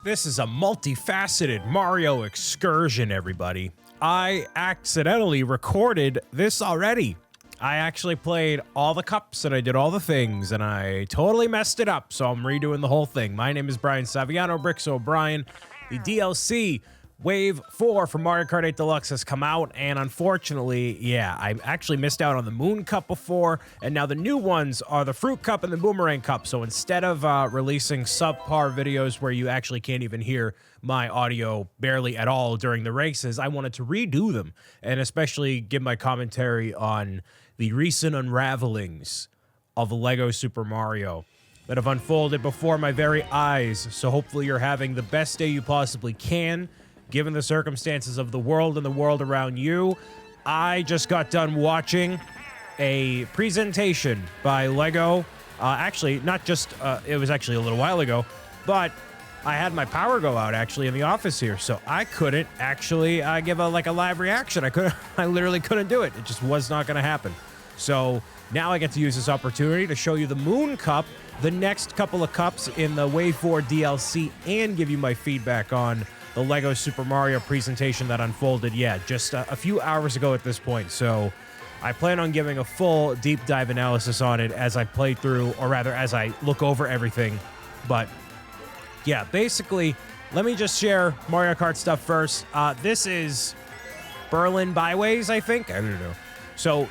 This is a multifaceted Mario excursion, everybody. I accidentally recorded this already. I actually played all the cups and I did all the things and I totally messed it up, so I'm redoing the whole thing. My name is Brian Saviano, BricksOBrian. The DLC Wave 4 for Mario Kart 8 Deluxe has come out, and unfortunately, yeah, I actually missed out on the Moon Cup before, and now the new ones are the Fruit Cup and the Boomerang Cup. So instead of releasing subpar videos where you actually can't even hear my audio barely at all during the races, I wanted to redo them, and especially give my commentary on the recent unravelings of LEGO Super Mario that have unfolded before my very eyes. So hopefully you're having the best day you possibly can, given the circumstances of the world and the world around you. I just got done watching a presentation by LEGO. Actually, not just, it was actually a little while ago, but I had my power go out actually in the office here, so I couldn't actually give a live reaction. I literally couldn't do it. It just was not going to happen. So now I get to use this opportunity to show you the Moon Cup, the next couple of cups in the Wave 4 DLC, and give you my feedback on the LEGO Super Mario presentation that unfolded, just a few hours ago at this point. So I plan on giving a full deep dive analysis on it as I play through, or rather as I look over everything. But yeah, basically, let me just share Mario Kart stuff first. This is Berlin Byways, I think. I don't know. So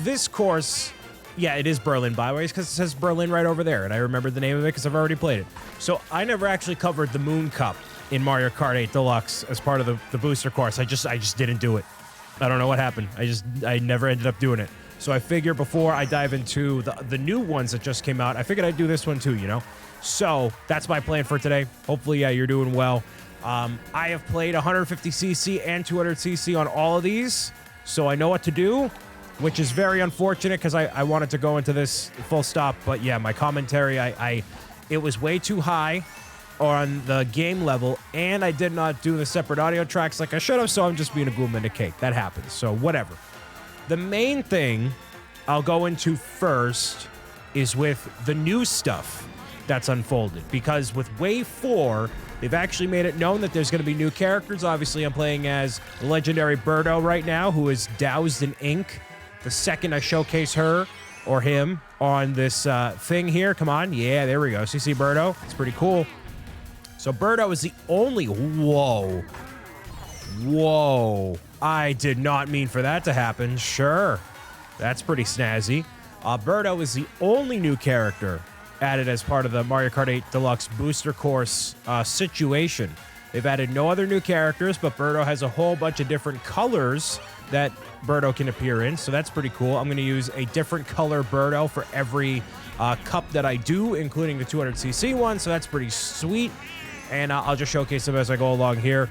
this course, yeah, it is Berlin Byways because it says Berlin right over there, and I remember the name of it because I've already played it. So I never actually covered the Moon Cup in Mario Kart 8 Deluxe as part of the booster course. I just didn't do it. I don't know what happened. I never ended up doing it. So I figure before I dive into the new ones that just came out, I figured I'd do this one too, you know? So that's my plan for today. Hopefully, yeah, you're doing well. I have played 150cc and 200cc on all of these, so I know what to do, which is very unfortunate because I wanted to go into this full stop. But yeah, my commentary, it was way too high on the game level, and I did not do the separate audio tracks like I should have, so I'm just being a gloom in the cake. That happens, so whatever. The main thing I'll go into first is with the new stuff that's unfolded, because with Wave 4, they've actually made it known that there's going to be new characters. Obviously, I'm playing as the legendary Birdo right now, who is doused in ink. The second I showcase her, or him, on this thing here, come on, yeah, there we go. So you see Birdo? It's pretty cool. So Birdo is the only... Whoa. I did not mean for that to happen. Sure. That's pretty snazzy. Birdo is the only new character added as part of the Mario Kart 8 Deluxe booster course situation. They've added no other new characters, but Birdo has a whole bunch of different colors that Birdo can appear in, so that's pretty cool. I'm going to use a different color Birdo for every cup that I do, including the 200cc one, so that's pretty sweet. And I'll just showcase them as I go along here.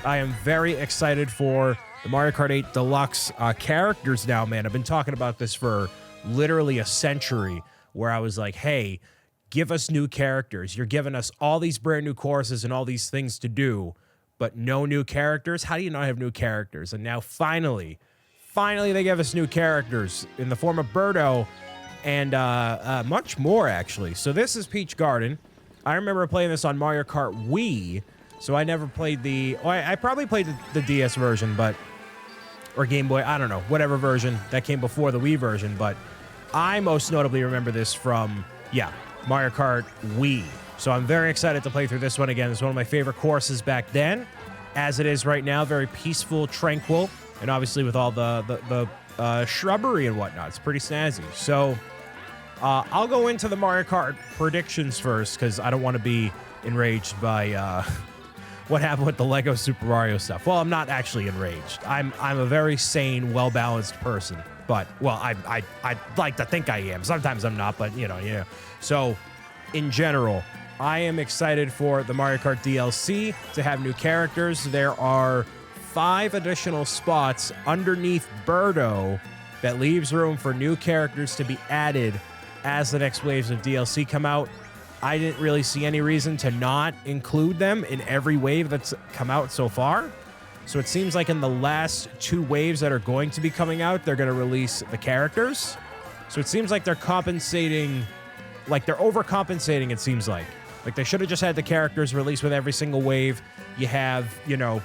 I am very excited for the Mario Kart 8 Deluxe characters now, man. I've been talking about this for literally a century, where I was like, hey, give us new characters. You're giving us all these brand new courses and all these things to do, but no new characters? How do you not have new characters? And now finally they give us new characters in the form of Birdo and much more, actually. So this is Peach Garden. I remember playing this on Mario Kart Wii, so I never played I probably played the DS version, or Game Boy, I don't know, whatever version that came before the Wii version, but I most notably remember this from, Mario Kart Wii. So I'm very excited to play through this one again. It's one of my favorite courses back then, as it is right now, very peaceful, tranquil, and obviously with all the shrubbery and whatnot, it's pretty snazzy. So I'll go into the Mario Kart predictions first, because I don't want to be enraged by what happened with the LEGO Super Mario stuff. Well, I'm not actually enraged. I'm a very sane, well-balanced person. But, well, I'd like to think I am. Sometimes I'm not, but, you know, yeah. So, in general, I am excited for the Mario Kart DLC to have new characters. There are 5 additional spots underneath Birdo that leaves room for new characters to be added as the next waves of DLC come out. I didn't really see any reason to not include them in every wave that's come out so far. So it seems like in the last 2 waves that are going to be coming out, they're going to release the characters. So it seems like they're compensating, like they're overcompensating, it seems like. Like, they should have just had the characters released with every single wave. You have, you know,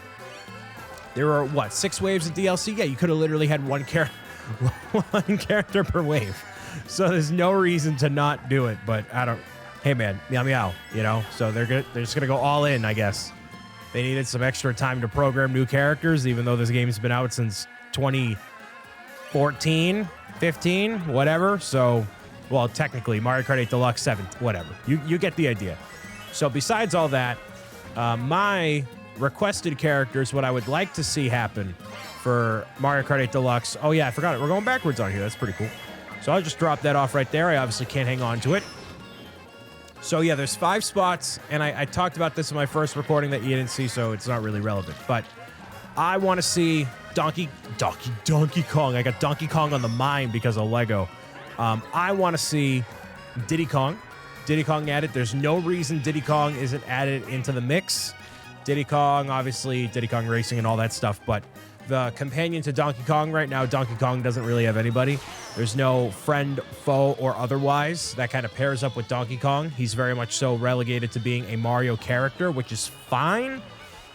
there are, what, 6 waves of DLC? Yeah, you could have literally had one character per wave. So there's no reason to not do it, but I don't... Hey, man, meow, meow, you know? So they're just going to go all in, I guess. They needed some extra time to program new characters, even though this game's been out since 2014, 15, whatever. So, well, technically, Mario Kart 8 Deluxe 7, whatever. You get the idea. So besides all that, my requested characters, what I would like to see happen for Mario Kart 8 Deluxe. Oh, yeah, I forgot it. We're going backwards on here. That's pretty cool. So I'll just drop that off right there. I obviously can't hang on to it. So, yeah, there's 5 spots, and I talked about this in my first recording that you didn't see, so it's not really relevant. But I want to see Donkey Kong. I got Donkey Kong on the mind because of Lego. I want to see Diddy Kong. Diddy Kong added. There's no reason Diddy Kong isn't added into the mix. Diddy Kong, obviously, Diddy Kong Racing and all that stuff, but the companion to Donkey Kong right now, Donkey Kong doesn't really have anybody. There's no friend, foe, or otherwise that kind of pairs up with Donkey Kong. He's very much so relegated to being a Mario character, which is fine,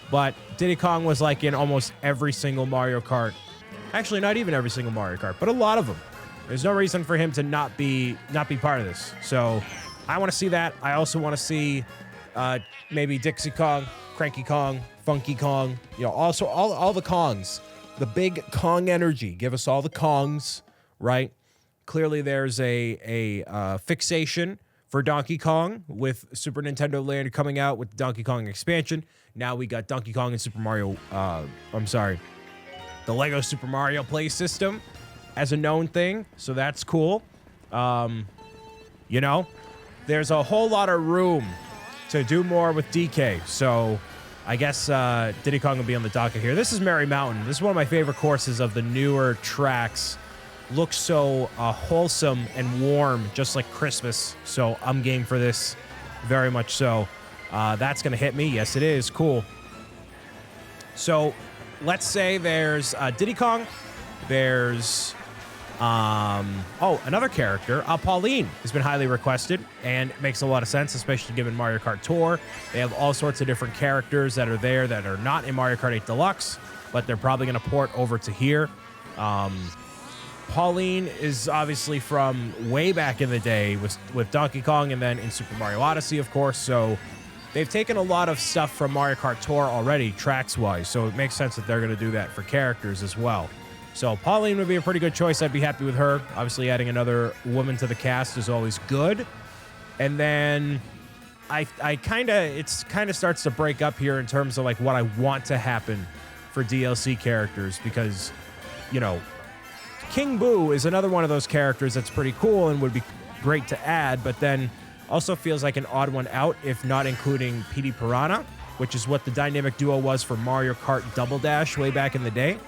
but Diddy Kong was like in almost every single Mario Kart. Actually, not even every single Mario Kart, but a lot of them. There's no reason for him to not be part of this. So I want to see that. I also want to see maybe Dixie Kong, Cranky Kong, Funky Kong, you know, also all the Kongs, the big Kong energy. Give us all the Kongs, right? Clearly there's a fixation for Donkey Kong with Super Nintendo Land coming out with the Donkey Kong expansion. Now we got Donkey Kong and Super Mario, the Lego Super Mario Play system as a known thing, so that's cool. You know, there's a whole lot of room to do more with DK, so I guess Diddy Kong will be on the docket here. This is Merry Mountain. This is one of my favorite courses of the newer tracks. Looks so wholesome and warm, just like Christmas, so I'm game for this, very much so. That's going to hit me. Yes, it is. Cool. So let's say there's Diddy Kong. There's... another character, Pauline, has been highly requested, and it makes a lot of sense, especially given Mario Kart Tour. They have all sorts of different characters that are there that are not in Mario Kart 8 Deluxe, but they're probably going to port over to here. Pauline is obviously from way back in the day with Donkey Kong and then in Super Mario Odyssey, of course, so they've taken a lot of stuff from Mario Kart Tour already, tracks-wise, so it makes sense that they're going to do that for characters as well. So Pauline would be a pretty good choice. I'd be happy with her. Obviously, adding another woman to the cast is always good. And then it kind of starts to break up here in terms of like what I want to happen for DLC characters, because, you know, King Boo is another one of those characters that's pretty cool and would be great to add, but then also feels like an odd one out if not including Petey Piranha, which is what the dynamic duo was for Mario Kart Double Dash way back in the day.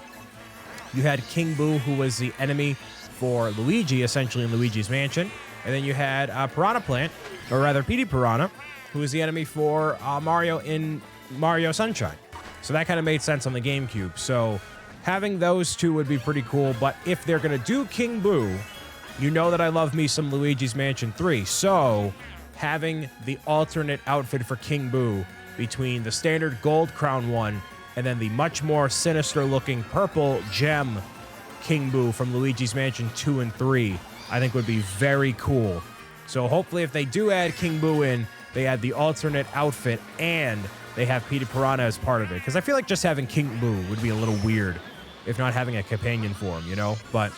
You had King Boo, who was the enemy for Luigi, essentially in Luigi's Mansion. And then you had Piranha Plant, or rather Petey Piranha, who was the enemy for Mario in Mario Sunshine. So that kind of made sense on the GameCube. So having those two would be pretty cool. But if they're going to do King Boo, you know that I love me some Luigi's Mansion 3. So having the alternate outfit for King Boo between the standard gold crown one and then the much more sinister-looking purple gem King Boo from Luigi's Mansion 2 and 3, I think would be very cool. So hopefully if they do add King Boo in, they add the alternate outfit and they have Petey Piranha as part of it. Because I feel like just having King Boo would be a little weird if not having a companion for him, you know? But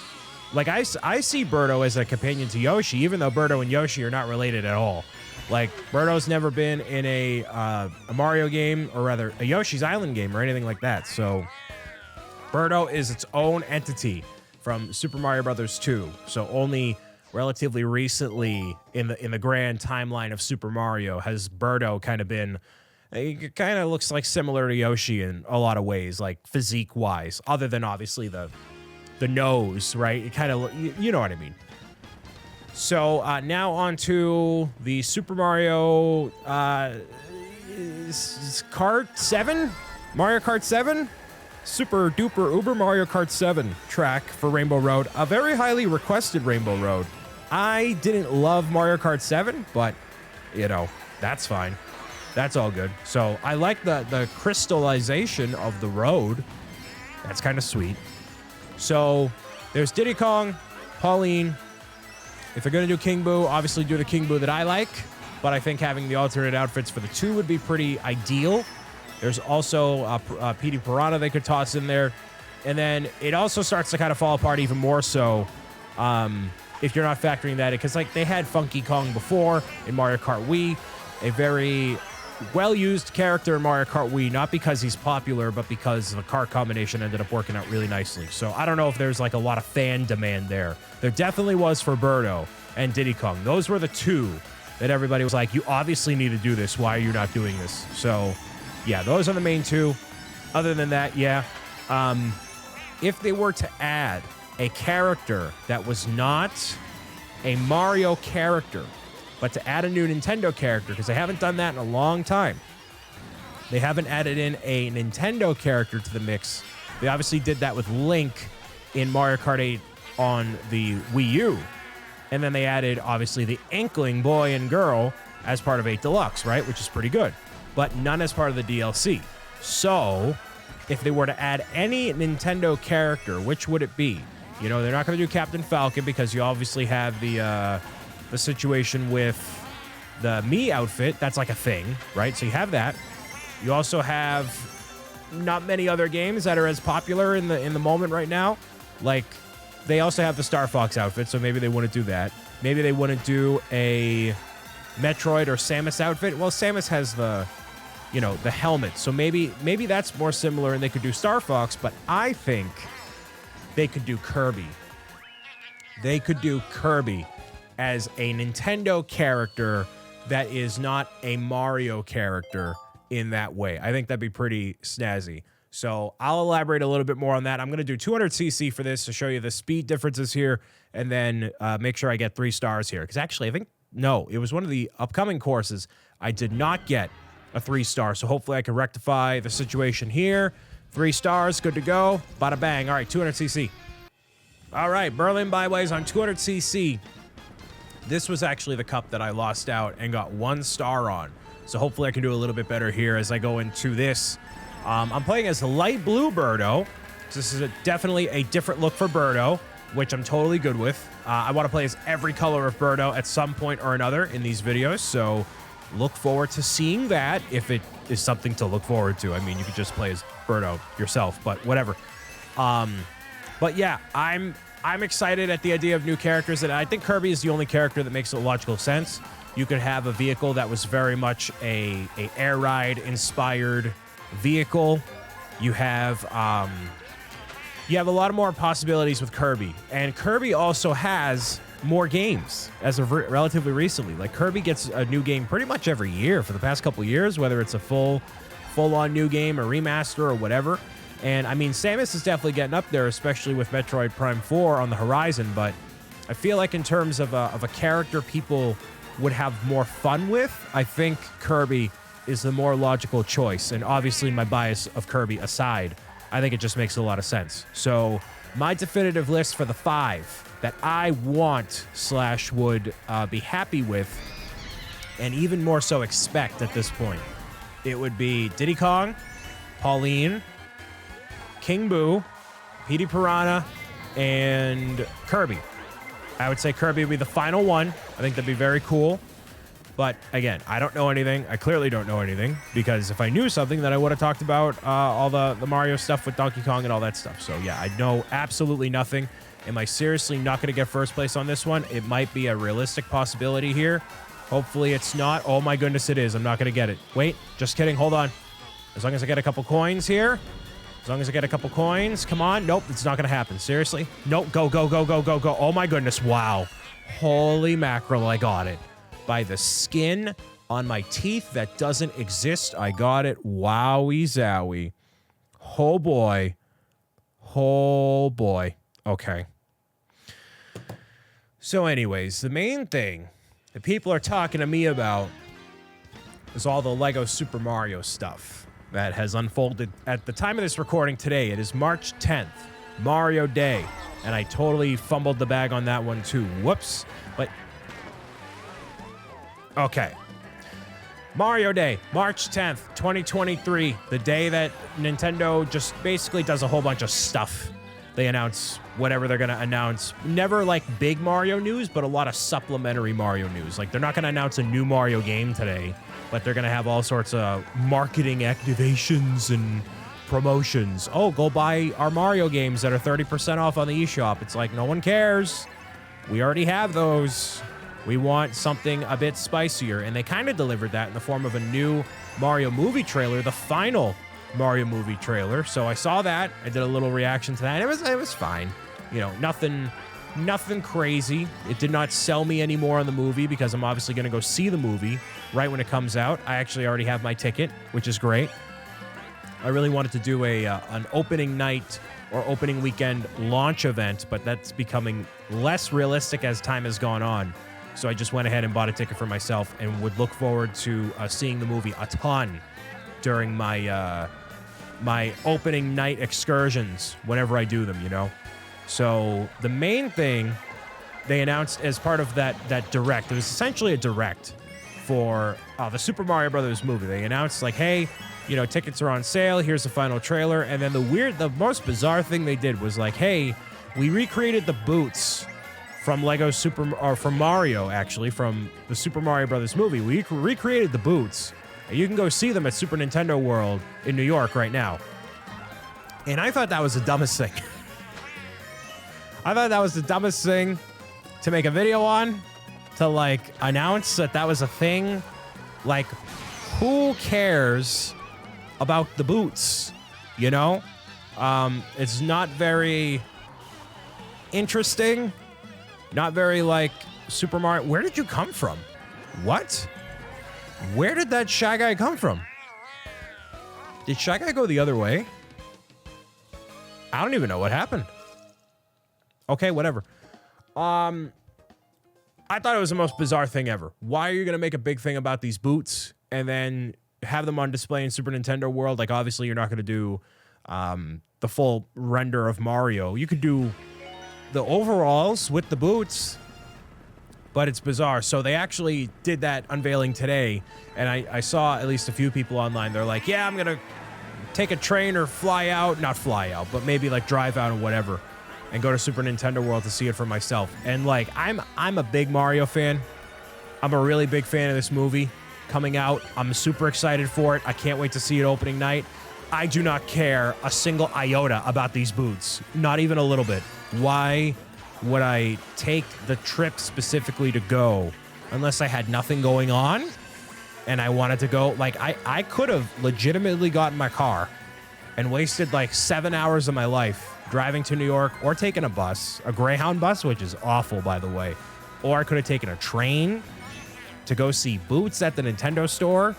like I see Birdo as a companion to Yoshi, even though Birdo and Yoshi are not related at all. Like, Birdo's never been in a Mario game, or rather, a Yoshi's Island game or anything like that. So, Birdo is its own entity from Super Mario Bros. 2. So, only relatively recently in the grand timeline of Super Mario has Birdo kind of been... It kind of looks like similar to Yoshi in a lot of ways, like physique-wise, other than obviously the nose, right? It kind of... You know what I mean. So now on to the Super Mario Kart 7? Mario Kart 7? Super duper uber Mario Kart 7 track for Rainbow Road. A very highly requested Rainbow Road. I didn't love Mario Kart 7, but, you know, That's fine. That's all good. So I like the crystallization of the road. That's kind of sweet. So there's Diddy Kong, Pauline. If they're going to do King Boo, obviously do the King Boo that I like. But I think having the alternate outfits for the two would be pretty ideal. There's also Petey Piranha they could toss in there. And then it also starts to kind of fall apart even more so if you're not factoring that in. Because like they had Funky Kong before in Mario Kart Wii. A very well-used character in Mario Kart Wii. Not because he's popular, but because the kart combination ended up working out really nicely. So I don't know if there's like a lot of fan demand there. There definitely was for Birdo and Diddy Kong. Those were the two that everybody was like, you obviously need to do this. Why are you not doing this? So, yeah, those are the main two. Other than that, yeah. If they were to add a character that was not a Mario character, but to add a new Nintendo character, because they haven't done that in a long time. They haven't added in a Nintendo character to the mix. They obviously did that with Link in Mario Kart 8 on the Wii U. And then they added, obviously, the Inkling boy and girl as part of 8 Deluxe, right? Which is pretty good. But none as part of the DLC. So, if they were to add any Nintendo character, which would it be? You know, they're not going to do Captain Falcon because you obviously have the situation with the Mii outfit. That's like a thing, right? So you have that. You also have not many other games that are as popular in the moment right now. Like, they also have the Star Fox outfit, so maybe they wouldn't do that. Maybe they wouldn't do a Metroid or Samus outfit. Well, Samus has the, you know, the helmet, so maybe that's more similar and they could do Star Fox, but I think they could do Kirby. They could do Kirby as a Nintendo character that is not a Mario character in that way. I think that'd be pretty snazzy. So I'll elaborate a little bit more on that. I'm going to do 200cc for this to show you the speed differences here, and then make sure I get 3 stars here. Because actually, I think, no, it was one of the upcoming courses. I did not get a 3-star, so hopefully I can rectify the situation here. 3 stars, good to go. Bada bang. All right, 200cc. All right, Berlin Byways on 200cc. This was actually the cup that I lost out and got 1 star on. So hopefully I can do a little bit better here as I go into this. I'm playing as light blue Birdo. So this is definitely a different look for Birdo, which I'm totally good with. I want to play as every color of Birdo at some point or another in these videos. So look forward to seeing that if it is something to look forward to. I mean, you could just play as Birdo yourself, but whatever. But yeah, I'm excited at the idea of new characters, and I think Kirby is the only character that makes a logical sense. You could have a vehicle that was very much a air ride inspired vehicle. You have a lot of more possibilities with Kirby, and Kirby also has more games as of relatively recently. Like, Kirby gets a new game pretty much every year for the past couple years, whether it's a full-on new game, a remaster, or whatever. And I mean, Samus is definitely getting up there, especially with Metroid Prime 4 on the horizon. But I feel like in terms of a character people would have more fun with, I think Kirby is the more logical choice. And obviously, my bias of Kirby aside, I think it just makes a lot of sense. So my definitive list for the 5 that I want / would be happy with, and even more so expect at this point, it would be Diddy Kong, Pauline, King Boo, Petey Piranha, and Kirby. I would say Kirby would be the final one. I think that'd be very cool. But again, I don't know anything. I clearly don't know anything, because if I knew something, then I would have talked about all the Mario stuff with Donkey Kong and all that stuff. So yeah, I know absolutely nothing. Am I seriously not going to get first place on this one? It might be a realistic possibility here. Hopefully it's not. Oh my goodness, it is. I'm not going to get it. Wait, just kidding. Hold on. As long as I get a couple coins here. As long as I get a couple coins. Come on. Nope, it's not going to happen. Seriously? Nope. Go, go, go, go, go, go. Oh my goodness. Wow. Holy mackerel. I got it. By the skin on my teeth that doesn't exist, I got it. Wowie zowie. Oh boy. Oh boy. Okay. So anyways, the main thing that people are talking to me about is all the Lego Super Mario stuff that has unfolded at the time of this recording today. It is March 10th, Mario Day, and I totally fumbled the bag on that one too. Whoops. But okay. Mario Day, March 10th, 2023. The day that Nintendo just basically does a whole bunch of stuff. They announce whatever they're going to announce. Never like big Mario news, but a lot of supplementary Mario news. Like they're not going to announce a new Mario game today, but they're going to have all sorts of marketing activations and promotions. Oh, go buy our Mario games that are 30% off on the eShop. It's like, no one cares. We already have those. We want something a bit spicier. And they kind of delivered that in the form of a new Mario movie trailer, the final Mario movie trailer. So I saw that. I did a little reaction to that. It was fine. You know, nothing crazy. It did not sell me anymore on the movie because I'm obviously going to go see the movie right when it comes out. I actually already have my ticket, which is great. I really wanted to do an opening night or opening weekend launch event, but that's becoming less realistic as time has gone on. So I just went ahead and bought a ticket for myself and would look forward to seeing the movie a ton during my my opening night excursions whenever I do them, you know? So the main thing they announced as part of that direct, it was essentially a direct for the Super Mario Brothers movie. They announced like, hey, you know, tickets are on sale. Here's the final trailer. And then the most bizarre thing they did was like, hey, we recreated the boots from from Mario, actually, from the Super Mario Brothers movie. We recreated the boots. And you can go see them at Super Nintendo World in New York right now. And I thought that was the dumbest thing. I thought that was the dumbest thing to make a video on, to like announce that was a thing. Like, who cares about the boots? You know? It's not very interesting. Not very like Super Mario. Where did you come from? What? Where did that Shy Guy come from? Did Shy Guy go the other way? I don't even know what happened. Okay, whatever. I thought it was the most bizarre thing ever. Why are you going to make a big thing about these boots and then have them on display in Super Nintendo World? Like, obviously, you're not going to do the full render of Mario. You could do the overalls with the boots, but it's bizarre. So they actually did that unveiling today, and I saw at least a few people online. They're like, yeah, I'm going to take a train or fly out. Not fly out, but maybe like drive out or whatever and go to Super Nintendo World to see it for myself. And like, I'm a big Mario fan. I'm a really big fan of this movie coming out. I'm super excited for it. I can't wait to see it opening night. I do not care a single iota about these boots. Not even a little bit. Why would I take the trip specifically to go unless I had nothing going on and I wanted to go? Like, I could have legitimately gotten my car and wasted like 7 hours of my life driving to New York, or taken a bus, a Greyhound bus, which is awful, by the way. Or I could have taken a train to go see Boots at the Nintendo store.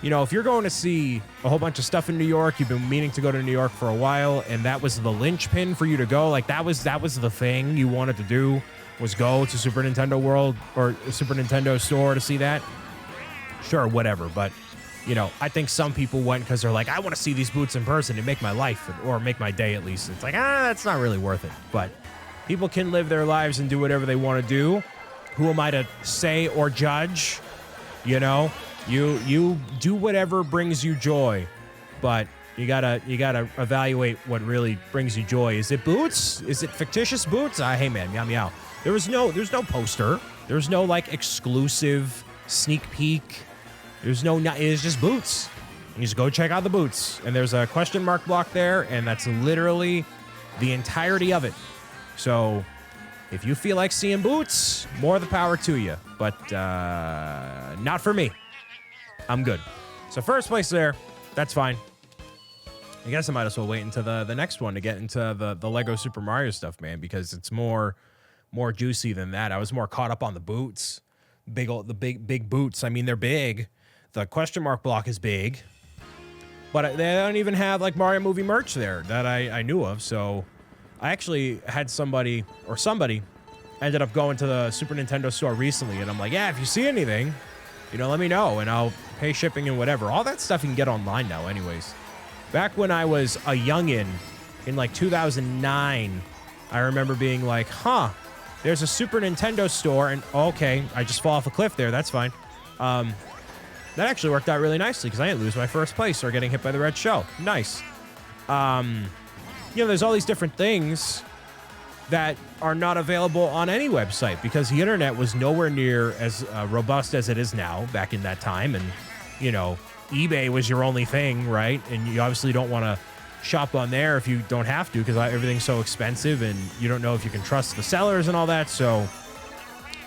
You know, if you're going to see a whole bunch of stuff in New York, you've been meaning to go to New York for a while, and that was the linchpin for you to go, like that was the thing you wanted to do, was go to Super Nintendo World or Super Nintendo store to see that. Sure, whatever, but you know, I think some people went because they're like, I want to see these boots in person and make my life, or make my day at least. It's like, that's not really worth it. But people can live their lives and do whatever they want to do. Who am I to say or judge? You know, you do whatever brings you joy, but you gotta evaluate what really brings you joy. Is it boots? Is it fictitious boots? Hey man, meow meow. There's no poster. There's no like exclusive sneak peek. It's just boots. You just go check out the boots. And there's a question mark block there, and that's literally the entirety of it. So if you feel like seeing boots, more the power to you. But not for me. I'm good. So first place there, that's fine. I guess I might as well wait until the next one to get into the Lego Super Mario stuff, man, because it's more juicy than that. I was more caught up on the boots. The big boots. I mean, they're big. The question mark block is big, but they don't even have like Mario movie merch there that I knew of. So I actually had somebody ended up going to the Super Nintendo store recently, and I'm like, yeah, if you see anything, you know, let me know, and I'll pay shipping and whatever. All that stuff you can get online now anyways. Back when I was a youngin' in like 2009, I remember being like, there's a Super Nintendo store, and okay, I just fall off a cliff there, that's fine. that actually worked out really nicely because I didn't lose my first place or getting hit by the red shell. Nice. You know, there's all these different things that are not available on any website because the internet was nowhere near as robust as it is now back in that time. And, you know, eBay was your only thing, right? And you obviously don't want to shop on there if you don't have to because everything's so expensive and you don't know if you can trust the sellers and all that. So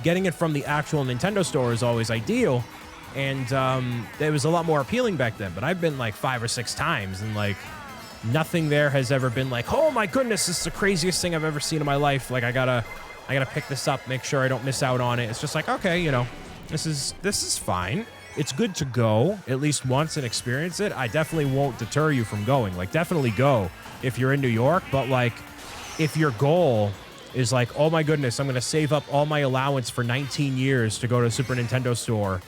getting it from the actual Nintendo store is always ideal. And it was a lot more appealing back then. But I've been like 5 or 6 times and like nothing there has ever been like, oh my goodness, this is the craziest thing I've ever seen in my life. Like I gotta pick this up, make sure I don't miss out on it. It's just like, okay, you know, this is fine. It's good to go at least once and experience it. I definitely won't deter you from going. Like definitely go if you're in New York. But like if your goal is like, oh my goodness, I'm gonna save up all my allowance for 19 years to go to a Super Nintendo store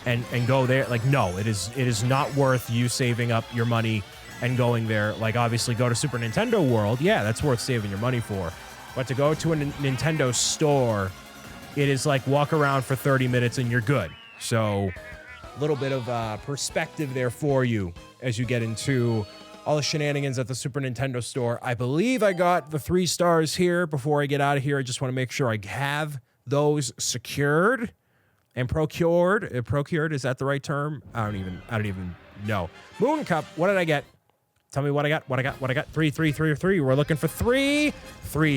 and go there. Like, no, it is not worth you saving up your money and going there. Like, obviously, go to Super Nintendo World. Yeah, that's worth saving your money for. But to go to a Nintendo store, it is like walk around for 30 minutes and you're good. So a little bit of perspective there for you as you get into all the shenanigans at the Super Nintendo store. I believe I got the 3 stars here before I get out of here. I just want to make sure I have those secured and procured. Procured, is that the right term? I don't even know. Moon Cup, what did I get? Tell me what I got. 3, 3, 3, 3. We're looking for 3.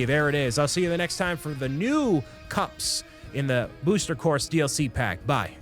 There it is. I'll see you the next time for the new cups in the Booster Course DLC pack. Bye.